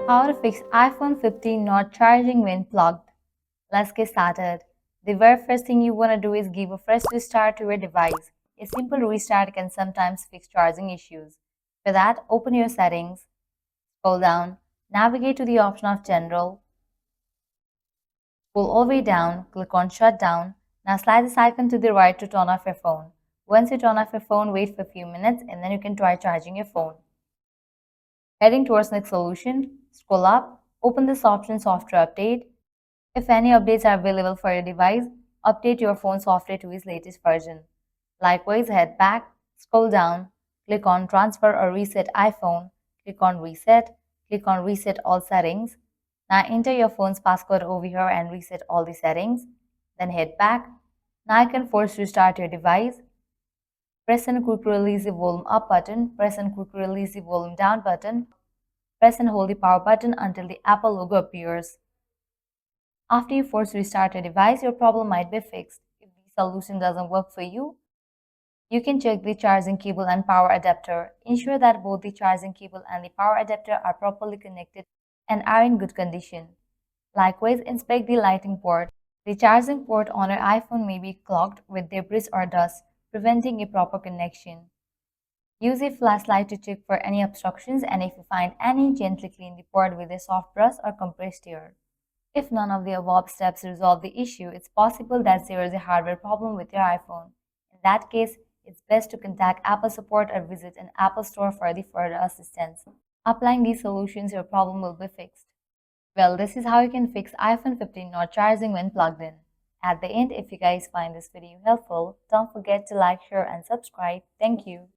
How to fix iPhone 15 not charging when plugged. Let's get started. The very first thing you want to do is give a fresh restart to your device. A simple restart can sometimes fix charging issues. For that, open your settings, scroll down, navigate to the option of General, pull all the way down, click on Shutdown. Now slide this icon to the right to turn off your phone. Once you turn off your phone, wait for a few minutes and then you can try charging your phone. Heading towards next solution, scroll up, open this option Software Update. If any updates are available for your device, update your phone software to its latest version. Likewise, head back, scroll down, click on Transfer or Reset iPhone, click on Reset All Settings. Now enter your phone's passcode over here and reset all the settings. Then head back. Now you can force restart your device. Press and quick release the volume up button, press and quick release the volume down button, press and hold the power button until the Apple logo appears. After you force restart your device, your problem might be fixed. If the solution doesn't work for you, you can check the charging cable and power adapter. Ensure that both the charging cable and the power adapter are properly connected and are in good condition. Likewise, inspect the lighting port. The charging port on your iPhone may be clogged with debris or dust, preventing a proper connection. Use a flashlight to check for any obstructions, and if you find any, gently clean the port with a soft brush or compressed air. If none of the above steps resolve the issue, it's possible that there is a hardware problem with your iPhone. In that case, it's best to contact Apple support or visit an Apple store for the further assistance. Applying these solutions, your problem will be fixed. Well, this is how you can fix iPhone 15 not charging when plugged in. At the end, if you guys find this video helpful, don't forget to like, share, and subscribe. Thank you.